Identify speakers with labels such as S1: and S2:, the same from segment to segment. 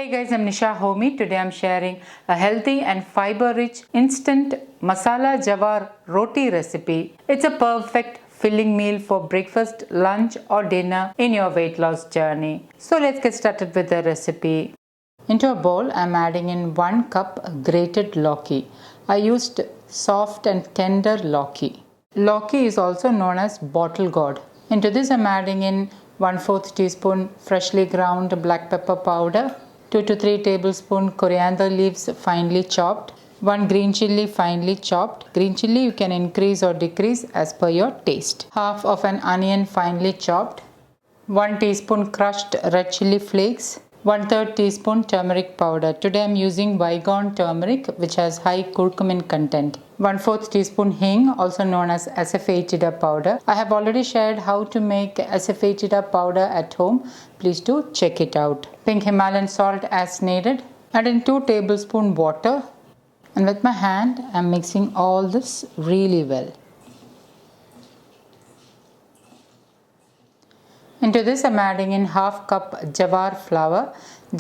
S1: Hey guys, I'm Nisha Homi. Today I'm sharing a healthy and fiber-rich instant masala jowar roti recipe. It's a perfect filling meal for breakfast, lunch or dinner in your weight loss journey. So let's get started with the recipe. Into a bowl, I'm adding in 1 cup grated lauki. I used soft and tender lauki. Lauki is also known as bottle gourd. Into this I'm adding in 1/4 teaspoon freshly ground black pepper powder, 2 to 3 tablespoons coriander leaves finely chopped, 1 green chilli finely chopped. Green chilli you can increase or decrease as per your taste. Half of an onion finely chopped, 1 teaspoon crushed red chilli flakes, 1/3 teaspoon turmeric powder. Today I am using Bygone turmeric which has high curcumin content. 1/4 teaspoon hing, also known as asafoetida powder. I have already shared how to make asafoetida powder at home. Please do check it out. Pink Himalayan salt as needed. Add in 2 tablespoons water, and with my hand I am mixing all this really well. Into this I am adding in half cup jowar flour.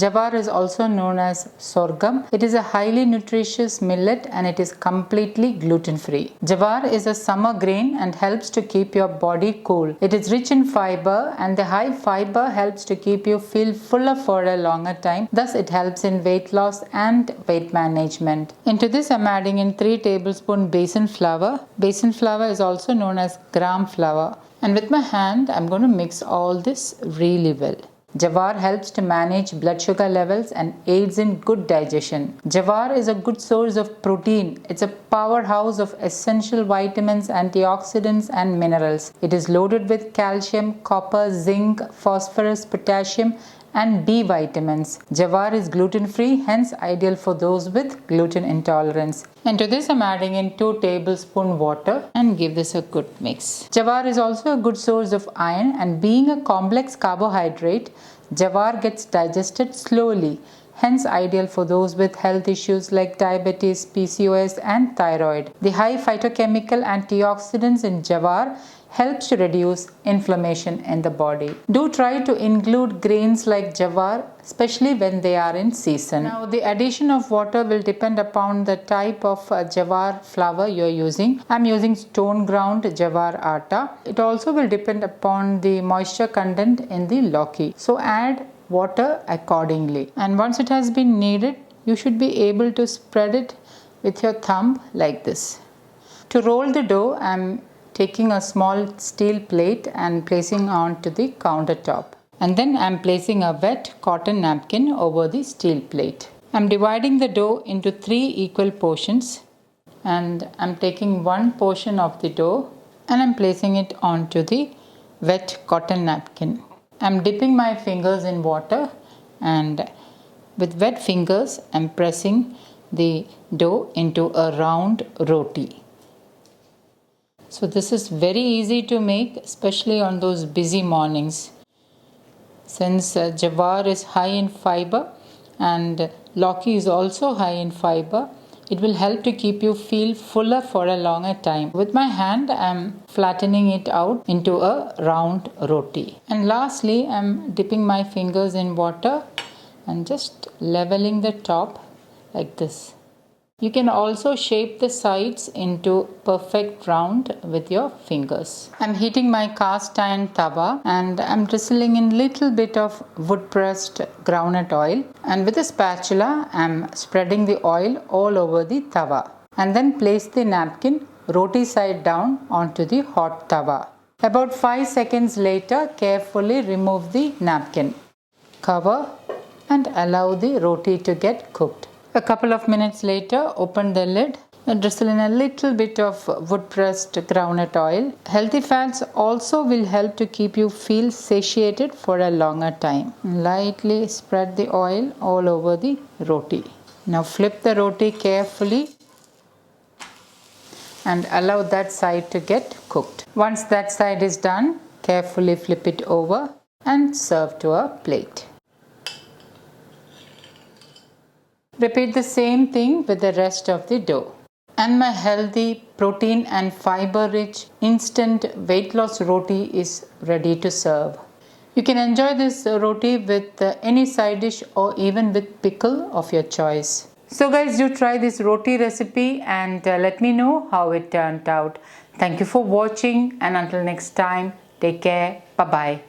S1: Jowar is also known as sorghum. It is a highly nutritious millet and it is completely gluten free. Jowar is a summer grain and helps to keep your body cool. It is rich in fiber and the high fiber helps to keep you feel fuller for a longer time. Thus it helps in weight loss and weight management. Into this I am adding in 3 tablespoons besan flour. Besan flour is also known as gram flour. And with my hand, I'm going to mix all this really well. Jowar helps to manage blood sugar levels and aids in good digestion. Jowar is a good source of protein. It's a powerhouse of essential vitamins, antioxidants and minerals. It is loaded with calcium, copper, zinc, phosphorus, potassium and B vitamins. Jowar is gluten free, hence ideal for those with gluten intolerance. And to this I'm adding in 2 tablespoons water and give this a good mix. Jowar is also a good source of iron, and being a complex carbohydrate, jowar gets digested slowly, hence ideal for those with health issues like diabetes, PCOS and thyroid. The high phytochemical antioxidants in jowar helps to reduce inflammation in the body. Do try to include grains like jowar, especially when they are in season. Now the addition of water will depend upon the type of jowar flour you are using. I am using stone ground jowar atta. It also will depend upon the moisture content in the lauki. So add water accordingly. And once it has been kneaded, you should be able to spread it with your thumb like this. To roll the dough, I am taking a small steel plate and placing onto the countertop, and then I am placing a wet cotton napkin over the steel plate. I am dividing the dough into 3 equal portions, and I am taking 1 portion of the dough and I am placing it onto the wet cotton napkin. I am dipping my fingers in water, and with wet fingers I am pressing the dough into a round roti. So this is very easy to make, especially on those busy mornings. Since jowar is high in fiber and lauki is also high in fiber, it will help to keep you feel fuller for a longer time. With my hand, I am flattening it out into a round roti. And lastly, I am dipping my fingers in water and just leveling the top like this. You can also shape the sides into perfect round with your fingers. I'm heating my cast iron tawa and I'm drizzling in little bit of wood pressed groundnut oil, and with a spatula I'm spreading the oil all over the tawa, and then place the napkin roti side down onto the hot tawa. About 5 seconds later, carefully remove the napkin. Cover and allow the roti to get cooked. A couple of minutes later, open the lid and drizzle in a little bit of wood pressed groundnut oil. Healthy fats also will help to keep you feel satiated for a longer time. Lightly spread the oil all over the roti. Now flip the roti carefully and allow that side to get cooked. Once that side is done, carefully flip it over and serve to a plate. Repeat the same thing with the rest of the dough. And my healthy, protein and fiber rich instant weight loss roti is ready to serve. You can enjoy this roti with any side dish or even with pickle of your choice. So guys, do try this roti recipe and let me know how it turned out. Thank you for watching, and until next time, take care. Bye bye.